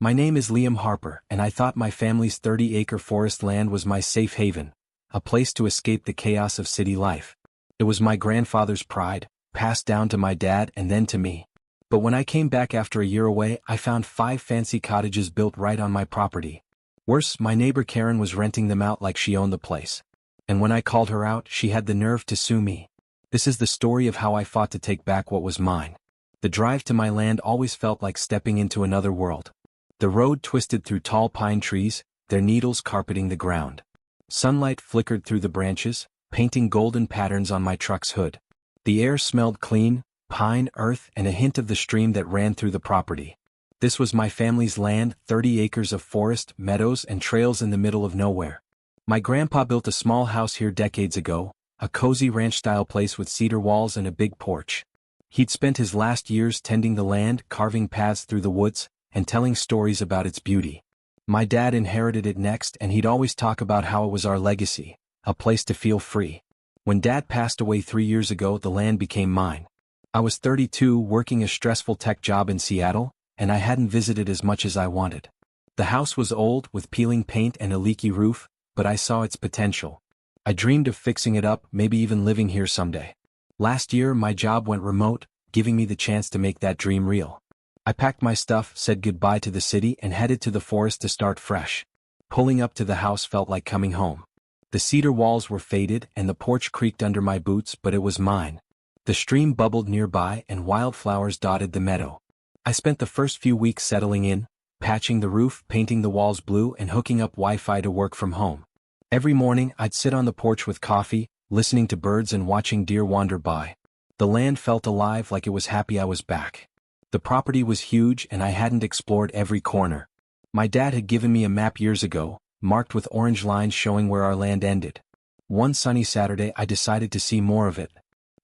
My name is Liam Harper, and I thought my family's 30-acre forest land was my safe haven, a place to escape the chaos of city life. It was my grandfather's pride, passed down to my dad and then to me. But when I came back after a year away, I found 5 fancy cottages built right on my property. Worse, my neighbor Karen was renting them out like she owned the place. And when I called her out, she had the nerve to sue me. This is the story of how I fought to take back what was mine. The drive to my land always felt like stepping into another world. The road twisted through tall pine trees, their needles carpeting the ground. Sunlight flickered through the branches, painting golden patterns on my truck's hood. The air smelled clean, pine, earth, and a hint of the stream that ran through the property. This was my family's land, 30 acres of forest, meadows, and trails in the middle of nowhere. My grandpa built a small house here decades ago, a cozy ranch-style place with cedar walls and a big porch. He'd spent his last years tending the land, carving paths through the woods, and telling stories about its beauty. My dad inherited it next, and he'd always talk about how it was our legacy, a place to feel free. When Dad passed away 3 years ago, the land became mine. I was 32, working a stressful tech job in Seattle, and I hadn't visited as much as I wanted. The house was old, with peeling paint and a leaky roof, but I saw its potential. I dreamed of fixing it up, maybe even living here someday. Last year, my job went remote, giving me the chance to make that dream real. I packed my stuff, said goodbye to the city, and headed to the forest to start fresh. Pulling up to the house felt like coming home. The cedar walls were faded, and the porch creaked under my boots, but it was mine. The stream bubbled nearby, and wildflowers dotted the meadow. I spent the first few weeks settling in, patching the roof, painting the walls blue, and hooking up Wi-Fi to work from home. Every morning, I'd sit on the porch with coffee, listening to birds and watching deer wander by. The land felt alive, like it was happy I was back. The property was huge, and I hadn't explored every corner. My dad had given me a map years ago, marked with orange lines showing where our land ended. One sunny Saturday, I decided to see more of it.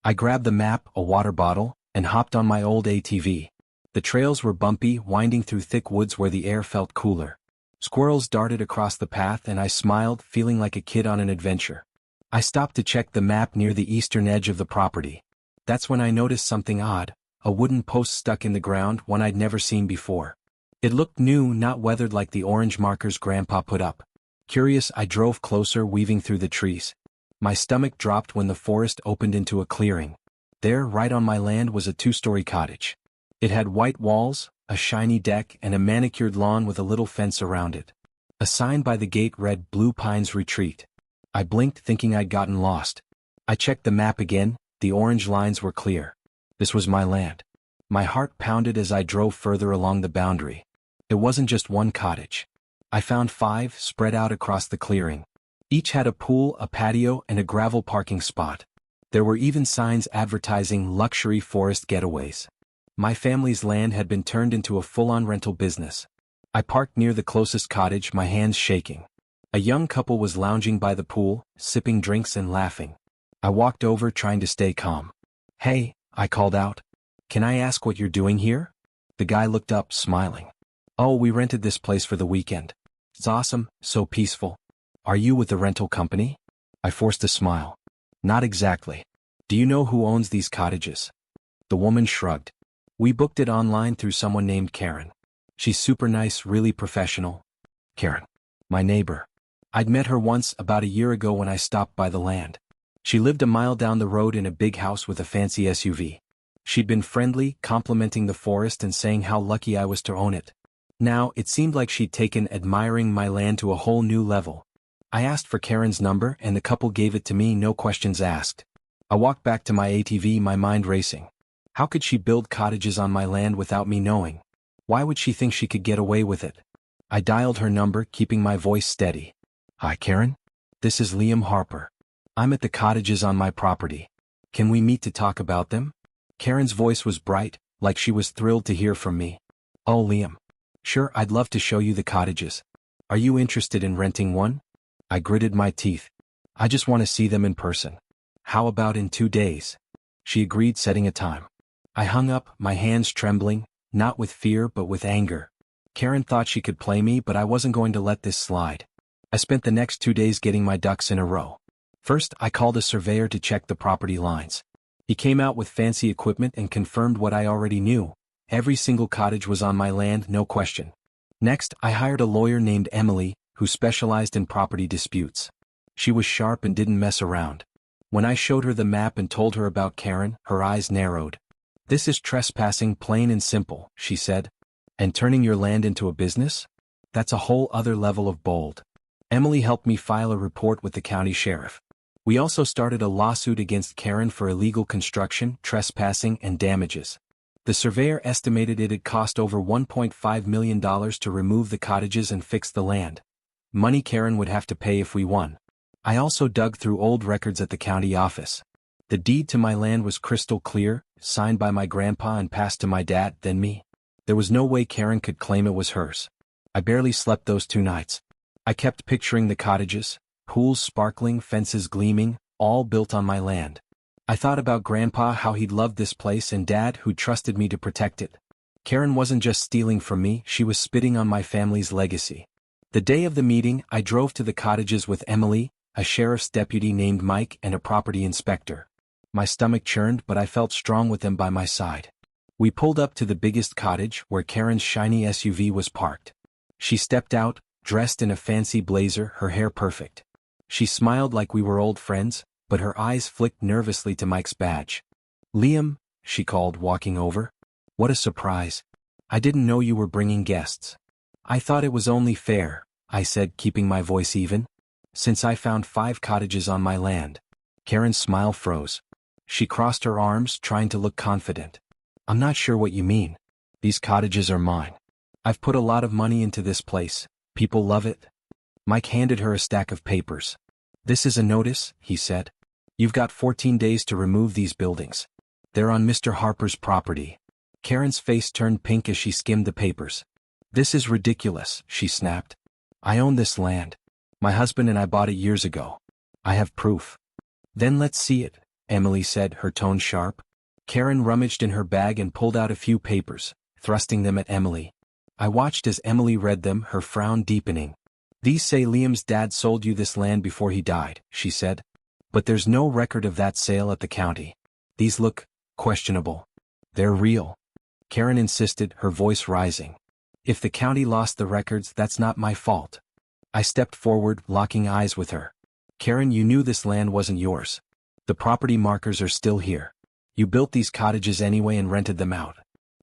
I grabbed the map, a water bottle, and hopped on my old ATV. The trails were bumpy, winding through thick woods where the air felt cooler. Squirrels darted across the path, and I smiled, feeling like a kid on an adventure. I stopped to check the map near the eastern edge of the property. That's when I noticed something odd. A wooden post stuck in the ground, one I'd never seen before. It looked new, not weathered like the orange markers Grandpa put up. Curious, I drove closer, weaving through the trees. My stomach dropped when the forest opened into a clearing. There, right on my land, was a 2-story cottage. It had white walls, a shiny deck, and a manicured lawn with a little fence around it. A sign by the gate read "Blue Pines Retreat." I blinked, thinking I'd gotten lost. I checked the map again, the orange lines were clear. This was my land. My heart pounded as I drove further along the boundary. It wasn't just one cottage. I found 5 spread out across the clearing. Each had a pool, a patio, and a gravel parking spot. There were even signs advertising luxury forest getaways. My family's land had been turned into a full-on rental business. I parked near the closest cottage, my hands shaking. A young couple was lounging by the pool, sipping drinks and laughing. I walked over, trying to stay calm. "Hey," I called out. "Can I ask what you're doing here?" The guy looked up, smiling. "Oh, we rented this place for the weekend. It's awesome, so peaceful." "Are you with the rental company?" I forced a smile. "Not exactly. Do you know who owns these cottages?" The woman shrugged. "We booked it online through someone named Karen. She's super nice, really professional." Karen. My neighbor. I'd met her once, about a year ago, when I stopped by the land. She lived a mile down the road in a big house with a fancy SUV. She'd been friendly, complimenting the forest and saying how lucky I was to own it. Now, it seemed like she'd taken admiring my land to a whole new level. I asked for Karen's number, and the couple gave it to me, no questions asked. I walked back to my ATV, my mind racing. How could she build cottages on my land without me knowing? Why would she think she could get away with it? I dialed her number, keeping my voice steady. "Hi, Karen. This is Liam Harper. I'm at the cottages on my property. Can we meet to talk about them?" Karen's voice was bright, like she was thrilled to hear from me. "Oh, Liam. Sure, I'd love to show you the cottages. Are you interested in renting one?" I gritted my teeth. "I just want to see them in person. How about in 2 days?" She agreed, setting a time. I hung up, my hands trembling, not with fear but with anger. Karen thought she could play me, but I wasn't going to let this slide. I spent the next 2 days getting my ducks in a row. First, I called a surveyor to check the property lines. He came out with fancy equipment and confirmed what I already knew. Every single cottage was on my land, no question. Next, I hired a lawyer named Emily, who specialized in property disputes. She was sharp and didn't mess around. When I showed her the map and told her about Karen, her eyes narrowed. "This is trespassing, plain and simple," she said. "And turning your land into a business? That's a whole other level of bold." Emily helped me file a report with the county sheriff. We also started a lawsuit against Karen for illegal construction, trespassing, and damages. The surveyor estimated it'd cost over $1.5 million to remove the cottages and fix the land. Money Karen would have to pay if we won. I also dug through old records at the county office. The deed to my land was crystal clear, signed by my grandpa and passed to my dad, then me. There was no way Karen could claim it was hers. I barely slept those 2 nights. I kept picturing the cottages, pools sparkling, fences gleaming, all built on my land. I thought about Grandpa, how he'd loved this place, and Dad, who trusted me to protect it. Karen wasn't just stealing from me, she was spitting on my family's legacy. The day of the meeting, I drove to the cottages with Emily, a sheriff's deputy named Mike, and a property inspector. My stomach churned, but I felt strong with them by my side. We pulled up to the biggest cottage, where Karen's shiny SUV was parked. She stepped out, dressed in a fancy blazer, her hair perfect. She smiled like we were old friends, but her eyes flicked nervously to Mike's badge. "Liam," she called, walking over. "What a surprise. I didn't know you were bringing guests." "I thought it was only fair," I said, keeping my voice even. "Since I found 5 cottages on my land." Karen's smile froze. She crossed her arms, trying to look confident. "I'm not sure what you mean. These cottages are mine. I've put a lot of money into this place. People love it." Mike handed her a stack of papers. "This is a notice," he said. "You've got 14 days to remove these buildings. They're on Mr. Harper's property." Karen's face turned pink as she skimmed the papers. "This is ridiculous," she snapped. "I own this land. My husband and I bought it years ago. I have proof." "Then let's see it," Emily said, her tone sharp. Karen rummaged in her bag and pulled out a few papers, thrusting them at Emily. I watched as Emily read them, her frown deepening. "These say Liam's dad sold you this land before he died," she said. "But there's no record of that sale at the county. These look questionable." "They're real," Karen insisted, her voice rising. "If the county lost the records, that's not my fault." I stepped forward, locking eyes with her. "Karen, you knew this land wasn't yours. The property markers are still here. You built these cottages anyway and rented them out.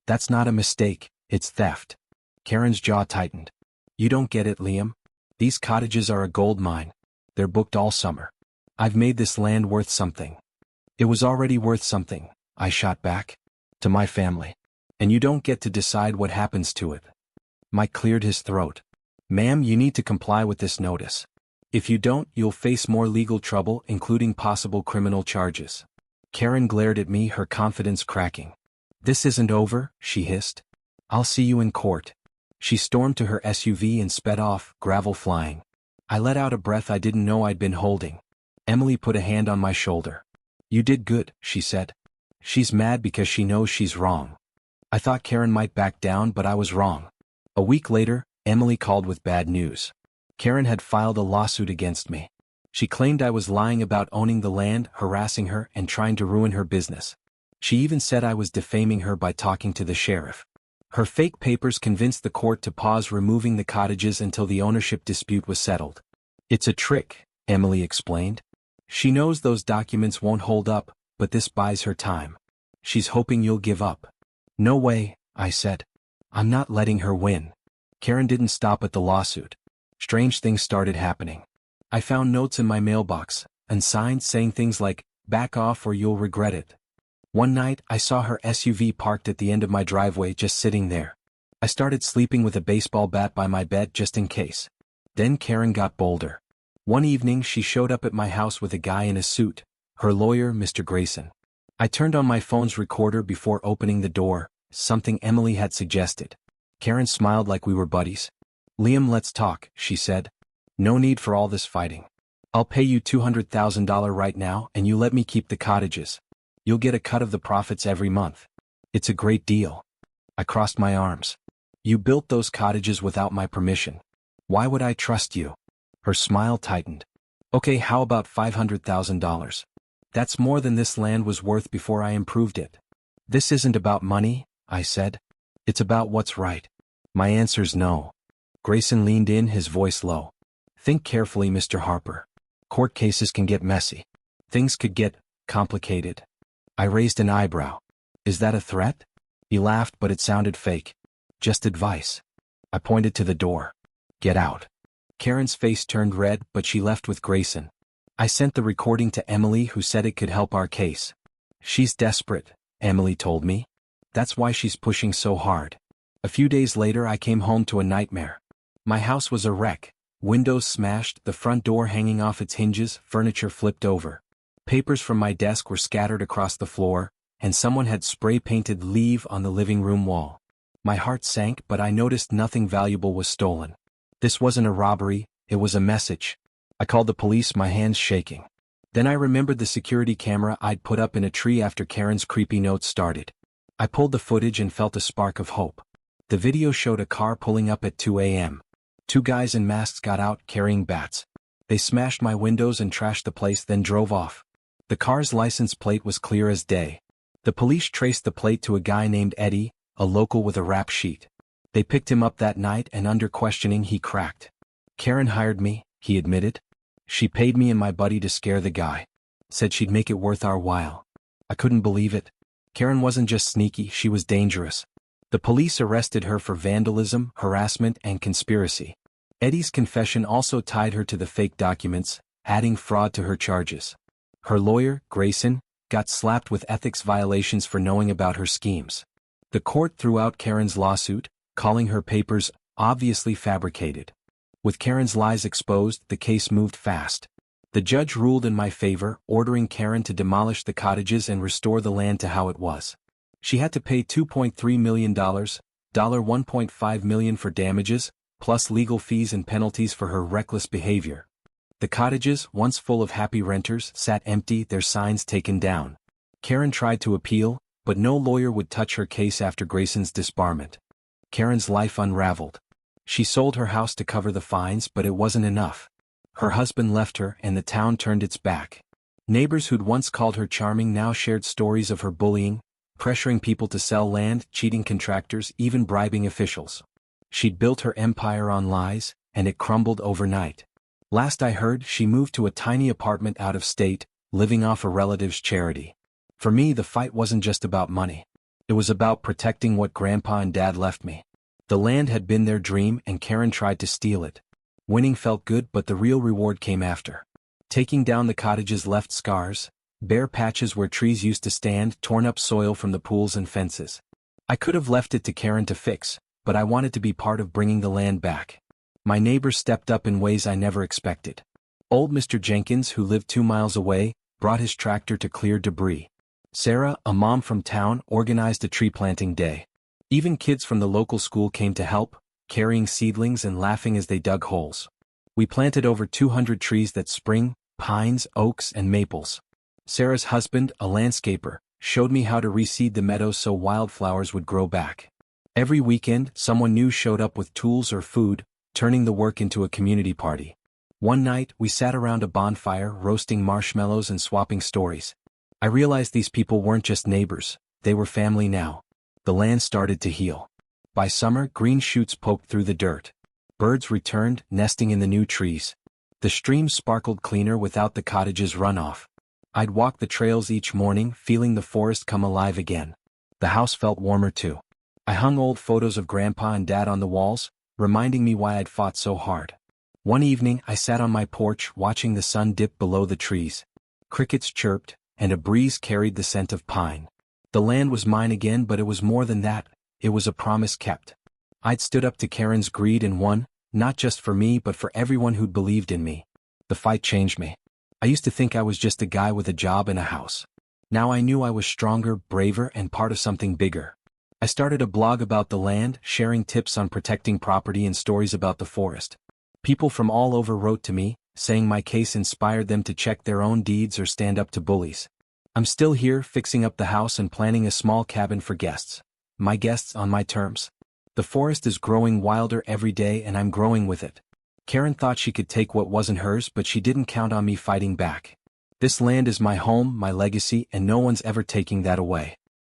That's not a mistake, it's theft." Karen's jaw tightened. "You don't get it, Liam. These cottages are a gold mine. They're booked all summer. I've made this land worth something." "It was already worth something," I shot back. "To my family. And you don't get to decide what happens to it." Mike cleared his throat. "Ma'am, you need to comply with this notice. If you don't, you'll face more legal trouble, including possible criminal charges." Karen glared at me, her confidence cracking. "This isn't over," she hissed. "I'll see you in court." She stormed to her SUV and sped off, gravel flying. I let out a breath I didn't know I'd been holding. Emily put a hand on my shoulder. "You did good," she said. "She's mad because she knows she's wrong." I thought Karen might back down, but I was wrong. A week later, Emily called with bad news. Karen had filed a lawsuit against me. She claimed I was lying about owning the land, harassing her, and trying to ruin her business. She even said I was defaming her by talking to the sheriff. Her fake papers convinced the court to pause removing the cottages until the ownership dispute was settled. "It's a trick," Emily explained. "She knows those documents won't hold up, but this buys her time. She's hoping you'll give up." "No way," I said. "I'm not letting her win." Karen didn't stop at the lawsuit. Strange things started happening. I found notes in my mailbox, unsigned, saying things like, "Back off or you'll regret it." One night, I saw her SUV parked at the end of my driveway, just sitting there. I started sleeping with a baseball bat by my bed just in case. Then Karen got bolder. One evening she showed up at my house with a guy in a suit, her lawyer, Mr. Grayson. I turned on my phone's recorder before opening the door, something Emily had suggested. Karen smiled like we were buddies. "Liam, let's talk," she said. "No need for all this fighting. I'll pay you $200,000 right now and you let me keep the cottages. You'll get a cut of the profits every month. It's a great deal." I crossed my arms. "You built those cottages without my permission. Why would I trust you?" Her smile tightened. "Okay, how about $500,000? That's more than this land was worth before I improved it." "This isn't about money," I said. "It's about what's right." "My answer's no." Grayson leaned in, his voice low. Think carefully, Mr. Harper. Court cases can get messy. Things could get complicated. I raised an eyebrow. Is that a threat? He laughed, but it sounded fake. Just advice. I pointed to the door. Get out. Karen's face turned red, but she left with Grayson. I sent the recording to Emily, who said it could help our case. She's desperate, Emily told me. That's why she's pushing so hard. A few days later I came home to a nightmare. My house was a wreck. Windows smashed, the front door hanging off its hinges, furniture flipped over. Papers from my desk were scattered across the floor, and someone had spray-painted "Leave" on the living room wall. My heart sank, but I noticed nothing valuable was stolen. This wasn't a robbery, it was a message. I called the police, my hands shaking. Then I remembered the security camera I'd put up in a tree after Karen's creepy notes started. I pulled the footage and felt a spark of hope. The video showed a car pulling up at 2 a.m. Two guys in masks got out, carrying bats. They smashed my windows and trashed the place, then drove off. The car's license plate was clear as day. The police traced the plate to a guy named Eddie, a local with a rap sheet. They picked him up that night, and under questioning he cracked. Karen hired me, he admitted. She paid me and my buddy to scare the guy. Said she'd make it worth our while. I couldn't believe it. Karen wasn't just sneaky, she was dangerous. The police arrested her for vandalism, harassment, and conspiracy. Eddie's confession also tied her to the fake documents, adding fraud to her charges. Her lawyer, Grayson, got slapped with ethics violations for knowing about her schemes. The court threw out Karen's lawsuit, calling her papers obviously fabricated. With Karen's lies exposed, the case moved fast. The judge ruled in my favor, ordering Karen to demolish the cottages and restore the land to how it was. She had to pay $2.3 million, $1.5 million for damages, plus legal fees and penalties for her reckless behavior. The cottages, once full of happy renters, sat empty, their signs taken down. Karen tried to appeal, but no lawyer would touch her case after Grayson's disbarment. Karen's life unraveled. She sold her house to cover the fines, but it wasn't enough. Her husband left her, and the town turned its back. Neighbors who'd once called her charming now shared stories of her bullying, pressuring people to sell land, cheating contractors, even bribing officials. She'd built her empire on lies, and it crumbled overnight. Last I heard, she moved to a tiny apartment out of state, living off a relative's charity. For me, the fight wasn't just about money. It was about protecting what Grandpa and Dad left me. The land had been their dream, and Karen tried to steal it. Winning felt good, but the real reward came after. Taking down the cottages left scars, bare patches where trees used to stand, torn up soil from the pools and fences. I could have left it to Karen to fix, but I wanted to be part of bringing the land back. My neighbors stepped up in ways I never expected. Old Mr. Jenkins, who lived 2 miles away, brought his tractor to clear debris. Sarah, a mom from town, organized a tree planting day. Even kids from the local school came to help, carrying seedlings and laughing as they dug holes. We planted over 200 trees that spring, pines, oaks, and maples. Sarah's husband, a landscaper, showed me how to reseed the meadows so wildflowers would grow back. Every weekend, someone new showed up with tools or food, turning the work into a community party. One night, we sat around a bonfire, roasting marshmallows and swapping stories. I realized these people weren't just neighbors, they were family now. The land started to heal. By summer, green shoots poked through the dirt. Birds returned, nesting in the new trees. The stream sparkled cleaner without the cottage's runoff. I'd walk the trails each morning, feeling the forest come alive again. The house felt warmer too. I hung old photos of Grandpa and Dad on the walls, reminding me why I'd fought so hard. One evening, I sat on my porch watching the sun dip below the trees. Crickets chirped, and a breeze carried the scent of pine. The land was mine again, but it was more than that. It was a promise kept. I'd stood up to Karen's greed and won, not just for me but for everyone who'd believed in me. The fight changed me. I used to think I was just a guy with a job and a house. Now I knew I was stronger, braver, and part of something bigger. I started a blog about the land, sharing tips on protecting property and stories about the forest. People from all over wrote to me, saying my case inspired them to check their own deeds or stand up to bullies. I'm still here, fixing up the house and planning a small cabin for guests. My guests on my terms. The forest is growing wilder every day, and I'm growing with it. Karen thought she could take what wasn't hers, but she didn't count on me fighting back. This land is my home, my legacy, and no one's ever taking that away.